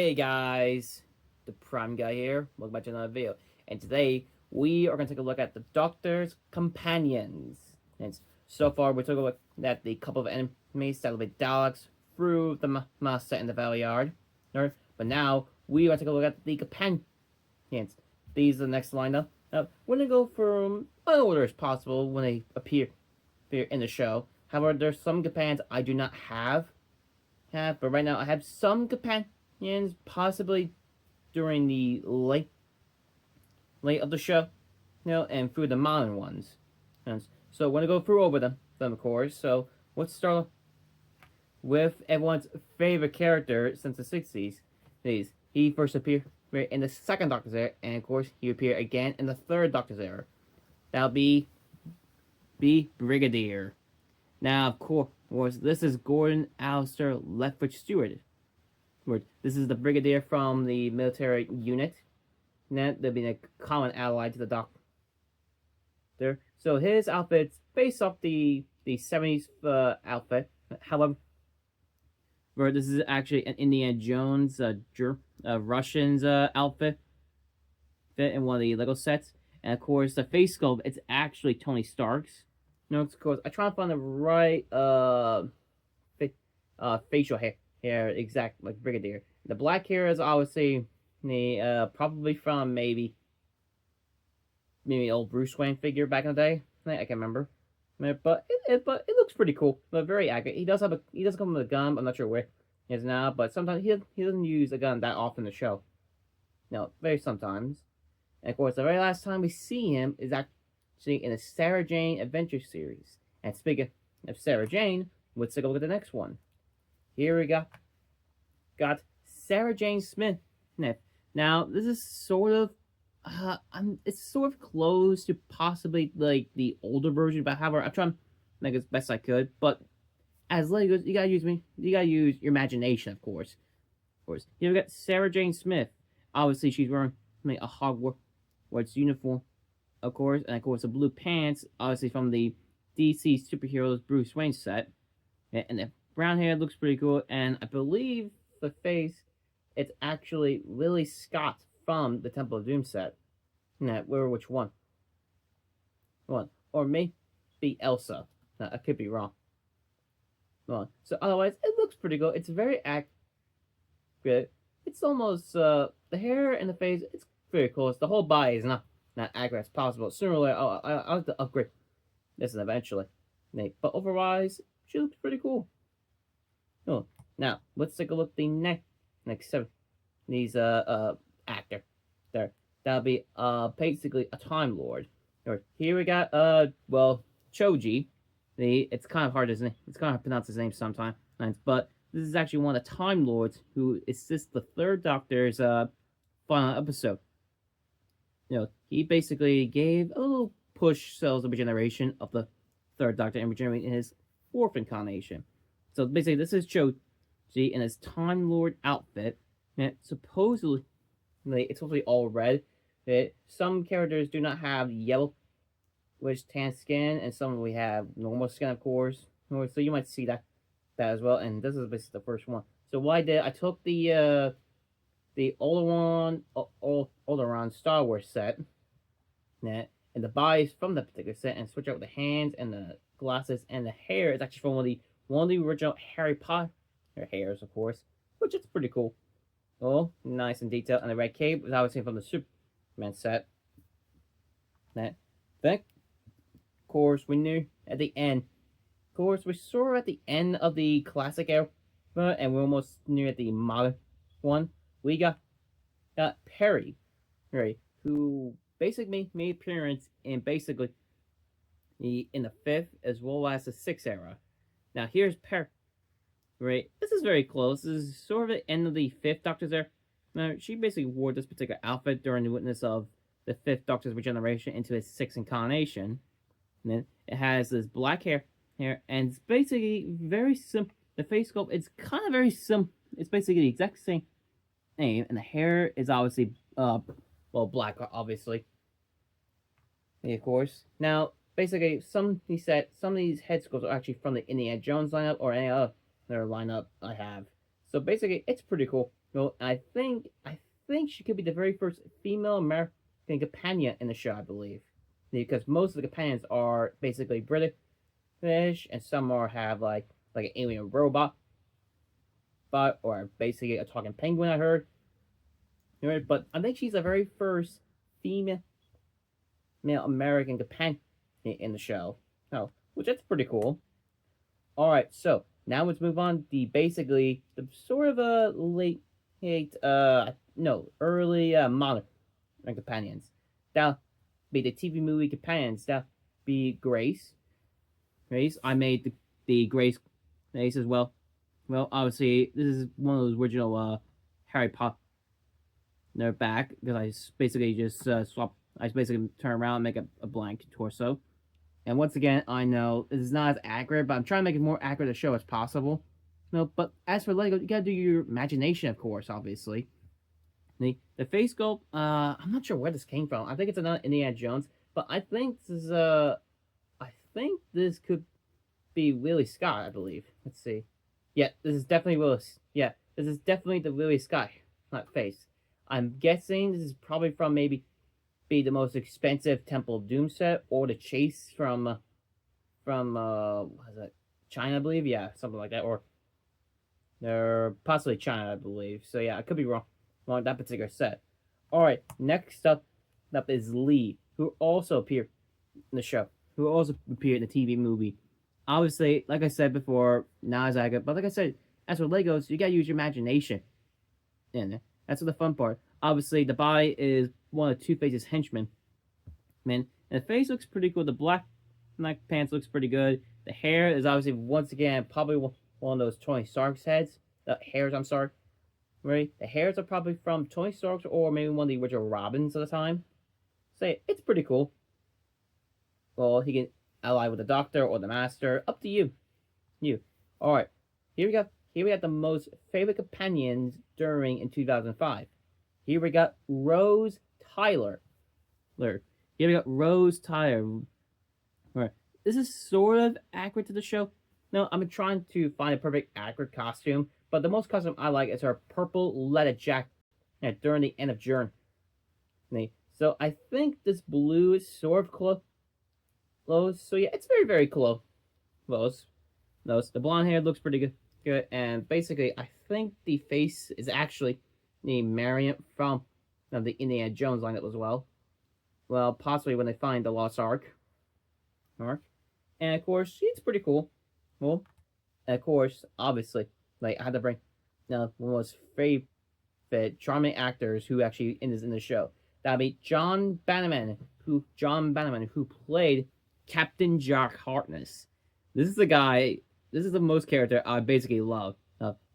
Hey guys, the Prime Guy here. Welcome back to another video. And today we are going to take a look at the Doctor's Companions. And so far we took a look at the couple of enemies that will be Daleks through the master in the Valley Yard. But now we are going to take a look at the Companions. These are the next lineup. We're going to go from an order as possible when they appear in the show. However, there's some companions I do not have, but right now I have some companions possibly during the late of the show, and through the modern ones. And so we're gonna go through over them of course. So let's start with everyone's favorite character since the 60s. He first appeared in the second Doctor's era, and of course he appeared again in the third Doctor's era. That'll be Brigadier. Now, of course, this is Gordon Alistair Lethbridge Stewart. This is the Brigadier from the military unit. That they'll be a common ally to the Doctor. So his outfit's based off the 70s outfit. However, this is actually an Indiana Jones Russians outfit in one of the Lego sets. And of course, the face sculpt, it's actually Tony Stark's. No, of course, I try to find the right facial hair exact like Brigadier. The black hair is obviously probably from maybe old Bruce Wayne figure back in the day. I can't remember, but it looks pretty cool. But very accurate. He does come with a gun. I'm not sure where he is now, but sometimes he doesn't use a gun that often in the show. No, very sometimes. And of course, the very last time we see him is in the Sarah Jane Adventure series. And speaking of Sarah Jane, let's take a look at the next one. Here we got Sarah Jane Smith. Now this is sort of it's sort of close to possibly like the older version, but however I'm trying to make it as best I could. But as Legos, you gotta use your imagination, of course. Here we got Sarah Jane Smith. Obviously, she's wearing a Hogwarts uniform, of course, and of course the blue pants, obviously from the DC Superheroes Bruce Wayne set, and the brown hair looks pretty cool, and I believe the face, it's actually Lily Scott from the Temple of Doom set. Which one? Or maybe Elsa. I could be wrong. So otherwise, it looks pretty good. It's very accurate. It's almost the hair and the face. It's very close. The whole body is not accurate as possible. Sooner or later, I'll have to upgrade this eventually. But otherwise, she looks pretty cool. Now let's take a look at the next 7. These actor there. That'll be basically a Time Lord. Here we got Choji. It's kind of hard to pronounce his name sometimes, but this is actually one of the Time Lords who assists the third Doctor's final episode. He basically gave a little push cells of regeneration of the third Doctor and regenerating in his 4th incarnation. So basically, this is Choji in his Time Lord outfit. And supposedly, it's supposed to be all red. Some characters do not have yellow, which tan skin, and some we have normal skin, of course. So you might see that as well. And this is basically the first one. So what I did, I took the Alderaan Star Wars set, and the bodies from the particular set, and switch out the hands and the glasses, and the hair is actually from one of the original Harry Potter hairs, of course, which is pretty cool. Oh, nice and detailed. And the red cape was obviously from the Superman set. Then, of course, we knew at the end. Of course, we saw at the end of the classic era, and we're almost near the modern one. We got Perry, right? Who basically made appearance in basically in the 5th as well as the 6th era. Now here's Perry. Right, this is very close. This is sort of the end of the 5th Doctor's era. Now, she basically wore this particular outfit during the witness of the 5th Doctor's regeneration into his 6th incarnation. And then it has this black hair, and it's basically very simple. The face sculpt, it's kind of very simple. It's basically the exact same name, and the hair is obviously, black, obviously. And of course. Now, basically, some of these head sculpts are actually from the Indiana Jones lineup or any other lineup I have. So basically, it's pretty cool. Well, I think she could be the very first female American companion in the show, I believe, because most of the companions are basically British, and some are have like an alien robot, or basically a talking penguin. I heard, but I think she's the very first female male American companion in the show. Oh, which that's pretty cool. All right, so now let's move on. The sort of a late no early modern companions. That'll be the TV movie companions. That'll be Grace. Grace. I made the Grace as well. Well, obviously this is one of those original Harry Potter. They're back because basically just swap. I basically turn around and make a blank torso. And once again, I know this is not as accurate, but I'm trying to make it more accurate to show as possible. No, but as for Lego, you gotta do your imagination, of course, obviously. The face sculpt, I'm not sure where this came from. I think it's another Indiana Jones, but I think this could be Willie Scott, I believe. Let's see. Yeah, this is definitely Willis. Yeah, this is definitely the Willie Scott, not face. I'm guessing this is probably from maybe be the most expensive Temple of Doom set or the chase from what is it, China, I believe. Yeah, something like that, or they're possibly China, I believe. So yeah, I could be wrong that particular set. All right, next up is Lee, who also appeared in the show, who also appeared in the TV movie. Obviously, like I said before, not as accurate, but like I said, as for Legos, you gotta use your imagination. And that's the fun part. Obviously, the body is one of Two Face's henchmen. Man, and the face looks pretty cool. The black pants looks pretty good. The hair is obviously once again probably one of those Tony Stark's heads. The hairs, I'm sorry. Right? The hairs are probably from Tony Stark's or maybe one of the original Robins at the time. Say it's pretty cool. Well, he can ally with the Doctor or the Master. Up to you. You. All right. Here we got the most favorite companions during in 2005. Here we got Rose Tyler. Here we got Rose Tyler. All right. This is sort of accurate to the show. No, I'm trying to find a perfect accurate costume, but the most costume I like is her purple leather jacket during the end of Journey. So I think this blue is sort of close. So yeah, it's very, very close. The blonde hair looks pretty good. And basically, I think the face is actually the Marion from the Indiana Jones lineup as well. Well, possibly when they find the Lost Ark. And of course, she's pretty cool. Well, and of course, obviously, like I had to bring one of the most favorite charming actors who actually in the show. That'd be John Bannerman, who played Captain Jack Harkness. This is the guy. This is the most character I basically love.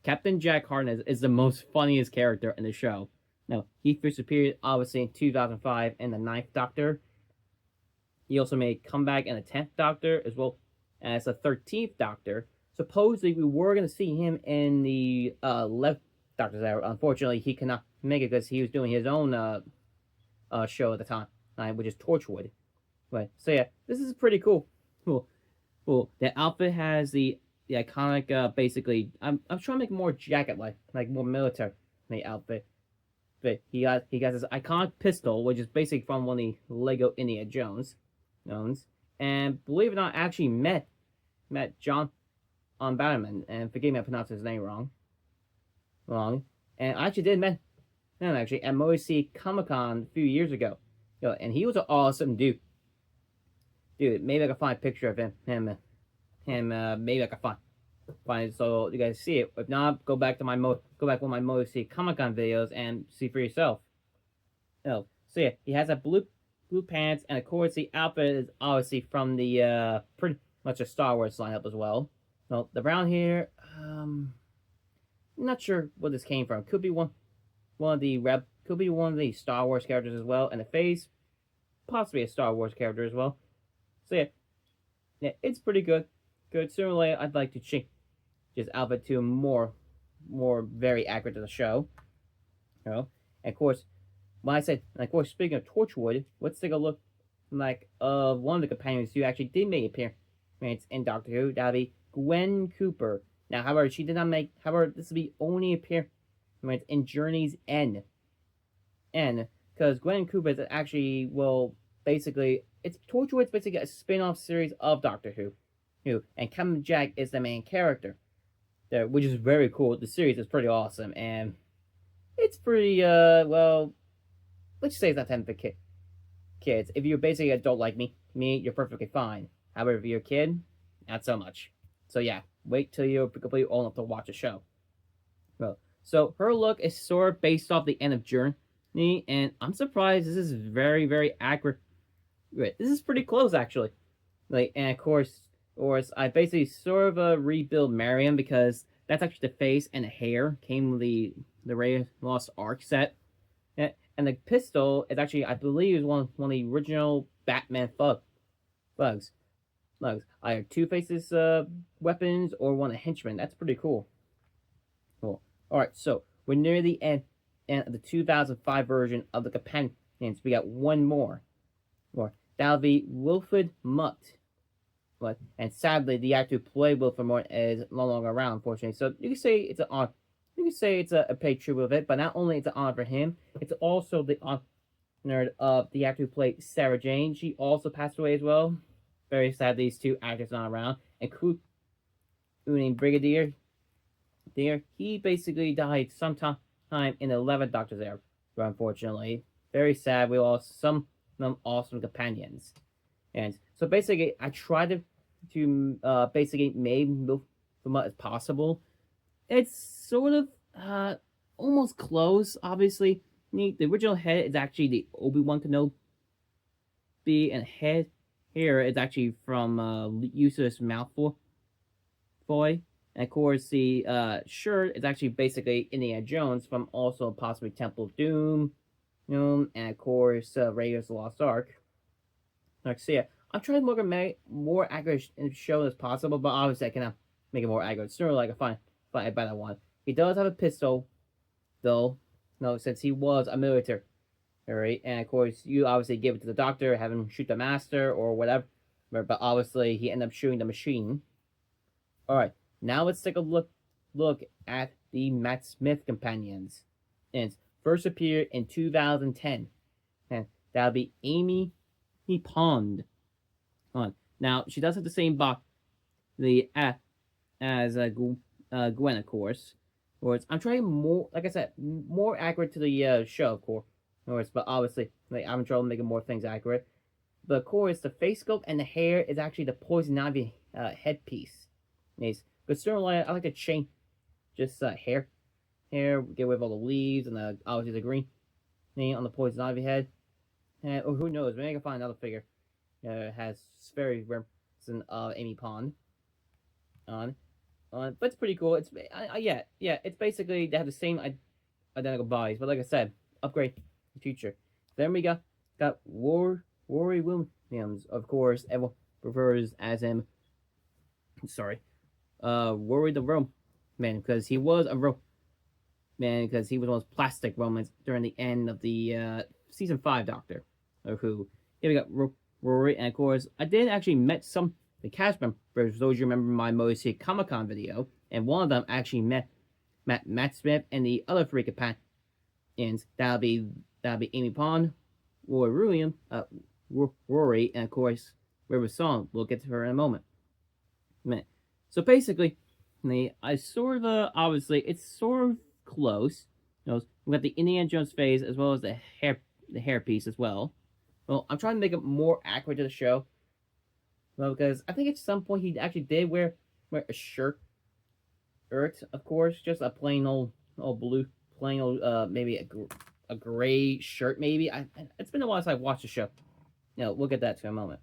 Captain Jack Harkness is the most funniest character in the show. Now, he first appeared obviously in 2005 in the Ninth Doctor. He also made a comeback in the 10th Doctor as well as the 13th Doctor. Supposedly, we were going to see him in the 11th Doctor's. Unfortunately, he could not make it because he was doing his own show at the time, which is Torchwood. But so yeah, this is pretty cool. Cool. The outfit has the iconic. Basically, I'm trying to make more jacket like more military outfit. But he got this iconic pistol, which is basically from one of the Lego Indiana Jones owns. And believe it or not, I actually met John on Bannerman, and forgive me, I pronounced his name wrong. And I actually did met him actually at Moe Comic Con a few years ago. And he was an awesome dude. Maybe I can find a picture of him. Maybe I can find it so you guys see it. If not, go back one of my Moe Comic Con videos and see for yourself. So yeah, he has a blue pants, and of course the outfit is obviously from the pretty much a Star Wars lineup as well. Well, the brown hair, I'm not sure where this came from. Could be one of the Star Wars characters as well, and the face, possibly a Star Wars character as well. So yeah, it's pretty good. Similarly, I'd like to change his outfit to more very accurate to the show. And of course, speaking of Torchwood, let's take a look like one of the companions who actually did make an appearance in Doctor Who. That'd be Gwen Cooper. Now, however, this will be only appearance Right, it's in Journey's End. End, because Gwen Cooper is actually, well, basically, it's Torchwood's basically a spin-off series of Doctor Who, and Captain Jack is the main character there, which is very cool. The series is pretty awesome, and it's pretty, well, let's just say it's not time for kids. If you're basically an adult like me, you're perfectly fine. However, if you're a kid, not so much. So yeah, wait till you're completely old enough to watch a show. Well, so her look is sort of based off the end of Journey, and I'm surprised this is very, very accurate. This is pretty close actually. Like, and of course, I basically sort of rebuild Mariam because that's actually the face and the hair came with the Ray Lost Ark set, and the pistol is actually, I believe, is one of the original Batman thugs. Either Two Faces weapons or one of henchmen. That's pretty cool. Cool. All right, so we're near the end of the 2005 version of the companions. We got one more. That'll be Wilfred Mutt. And sadly, the actor who played Wilfred Mutt is no longer around, unfortunately. So you can say it's an honor. You can say it's a paid tribute of it, but not only it's an honor for him, it's also the honor of the actor who played Sarah Jane. She also passed away as well. Very sad these two actors are not around. And named Brigadier there, he basically died sometime in the 11th Doctor's era, unfortunately. Very sad. We lost some awesome companions. And so basically, I tried to basically make Wilfred as possible. It's sort of almost close, obviously. The original head is actually the Obi-Wan Kenobi, and head here is actually from Eustace Malfoy. And of course, the shirt is actually basically Indiana Jones from also possibly Temple of Doom, and of course, Raiders of the Lost Ark. So yeah, I'm trying to make more accurate show as possible, but obviously I cannot make it more accurate. Sooner like I find a better one. He does have a pistol, though. No, since he was a military, right? And of course, you obviously give it to the Doctor, have him shoot the Master or whatever. But obviously, he ended up shooting the machine. All right, now let's take a look at the Matt Smith companions. And first appeared in 2010, and that'll be Amy Pond. Now she does have the same body as Gwen, of course. I'm trying more, like I said, more accurate to the show, of course. But obviously, like, I'm trying to make more things accurate. But of course, the face sculpt and the hair is actually the Poison Ivy headpiece. Nice. But certainly, I like to change just hair, get rid of all the leaves and obviously the green on the Poison Ivy head. And who knows? Maybe I can find another figure has very reminiscent of Amy Pond on. But it's pretty cool. It's yeah. It's basically they have the same identical bodies, but like I said, upgrade in the future. Then we got Rory Williams, of course. Everyone refers as him. Sorry, Rory the Roman because he was a Roman because he was one of those plastic Romans during the end of the season 5 Doctor Who. Here we got Rory, and of course, I did actually met some the cast members. Those you remember my Motor Comic-Con video, and one of them actually met Matt Smith and the other three companions. That'll be Amy Pond, Rory, and of course River Song. We'll get to her in a moment. So basically, I sort of obviously it's sort of close. We got the Indiana Jones face as well as the hairpiece as well. Well, I'm trying to make it more accurate to the show. Well, because I think at some point he actually did wear a shirt, of course, just a plain old blue, plain old maybe a gray shirt maybe. It's been a while since I watched the show. We'll get that to a moment.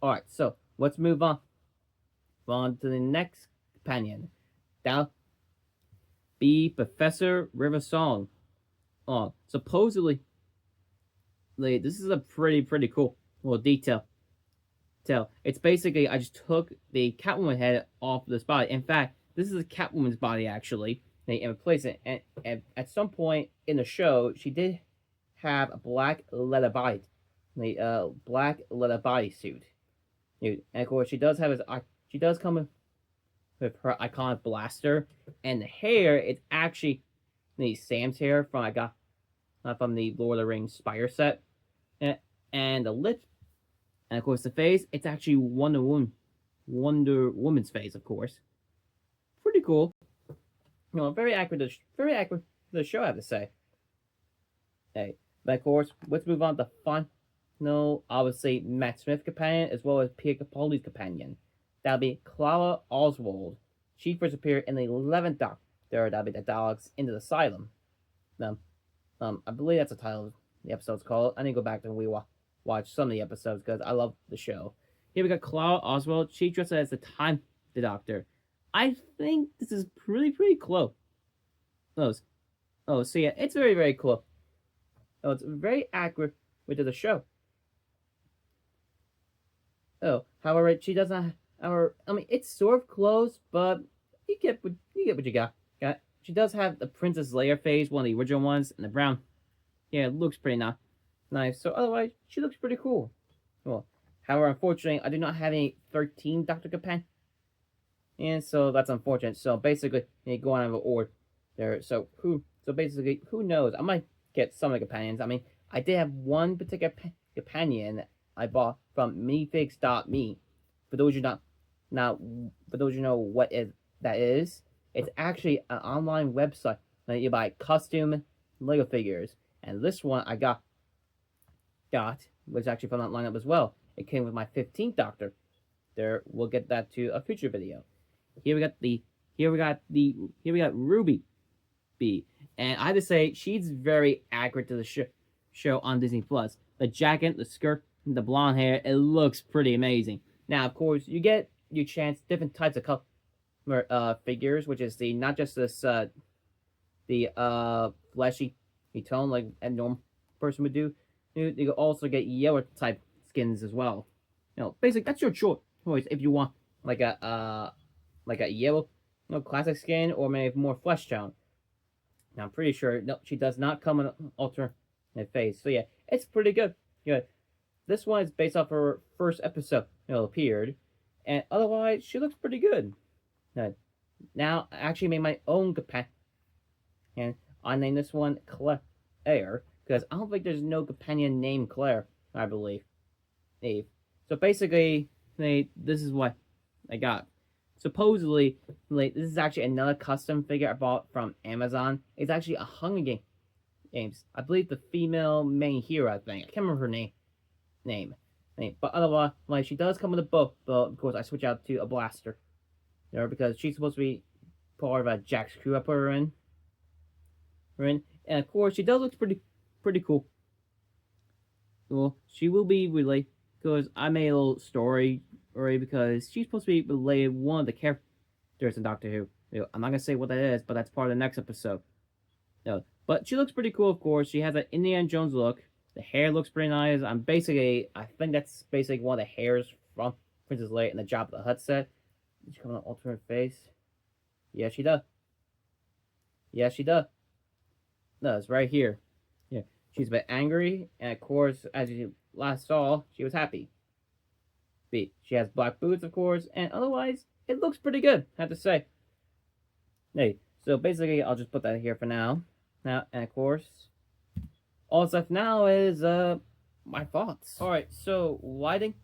All right, so let's move on. On to the next companion. That'll be Professor River Song. Supposedly, this is a pretty cool little detail. It's basically I just took the Catwoman head off this body. In fact, this is a Catwoman's body actually. And replaced it. And at some point in the show, she did have a black leather body, black leather bodysuit. And of course, she does come with her iconic blaster, and the hair is actually the Sam's hair from I got from the Lord of the Rings Spire set, and the lips, and of course the face. It's actually Wonder Woman's face, of course. Pretty cool. Very accurate. Very accurate. The show, I have to say. Hey, but of course, let's move on to fun. No, I would say Matt Smith's companion as well as Pierre Capaldi's companion. That'll be Clara Oswald. She first appeared in the 11th Doctor. That'll be the Daleks into the Asylum. I believe that's the title of the episode's called. I need to go back and watch some of the episodes because I love the show. Here we got Clara Oswald. She dressed as the Time the Doctor. I think this is pretty close. So yeah, it's very close. Oh, it's very accurate with the show. However, she doesn't. It's sort of close, but you get what you got. She does have the Princess Leia face, one of the original ones, and the brown. Yeah, it looks pretty nice. So otherwise, she looks pretty cool. Well, however, unfortunately, I do not have any 13 Doctor Companion, and so that's unfortunate. So basically, you go on out of order there. So basically, who knows? I might get some of the companions. I did have one particular companion I bought from Minifigures.me. For those you know what that is, it's actually an online website that you buy custom Lego figures. And this one I got was actually from that lineup as well. It came with my 15th Doctor. There, we'll get that to a future video. Here we got Ruby B, and I have to say she's very accurate to the show on Disney Plus. The jacket, the skirt, the blonde hair, it looks pretty amazing. Now, of course, you get your chance different types of color figures, which is not just this fleshy tone like a normal person would do. You also get yellow type skins as well. Basically that's your choice if you want like a yellow, classic skin, or maybe more flesh tone. Now I'm pretty sure she does not come in an alternate face. So yeah, it's pretty good. This one is based off her first episode appeared, and otherwise she looks pretty good. Now I actually made my own companion, and I named this one Claire, because I don't think there's no companion named Claire, I believe. So basically, this is what I got. Supposedly, this is actually another custom figure I bought from Amazon. It's actually a Hunger Games. I believe the female main hero, I think. I can't remember her name. But otherwise, she does come with a bow, but of course I switch out to a blaster. Because she's supposed to be part of Jack's crew I put her in. And of course, she does look pretty cool. Well, she will be related, because I made a little story because she's supposed to be related one of the characters in Doctor Who. I'm not gonna say what that is, but that's part of the next episode. But she looks pretty cool, of course. She has an Indiana Jones look. The hair looks pretty nice. I think that's basically one of the hairs from Princess Leia in the Jabba the Hutt set. Does she come on an alternate face? Yeah, she does. No, it's right here. Yeah, she's a bit angry, and of course, as you last saw, she was happy. B, she has black boots, of course, and otherwise, it looks pretty good, I have to say. So basically, I'll just put that here for now. And of course, all that's left now is my thoughts. Alright, so why think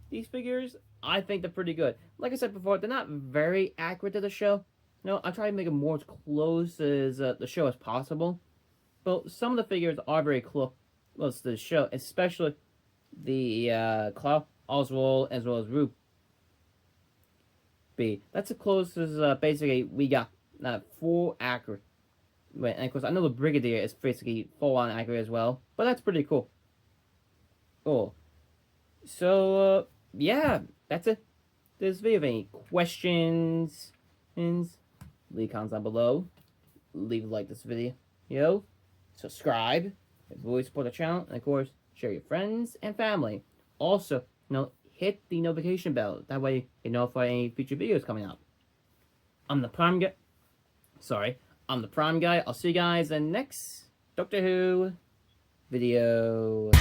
these figures? I think they're pretty good. Like I said before, they're not very accurate to the show. I try to make them more as close as the show as possible. But some of the figures are very close to the show, especially the Clara Oswald as well as Ruby. That's the closest basically we got. Full accurate. And of course, I know the Brigadier is basically full-on accurate as well, but that's pretty cool. So, yeah, that's it. This video. If any questions, leave comments down below. Leave a like this video. Subscribe. Really support the channel. And of course, share your friends and family. Also, hit the notification bell. That way, you know if any future videos coming up. I'm the Prime Guy. I'll see you guys in the next Doctor Who video.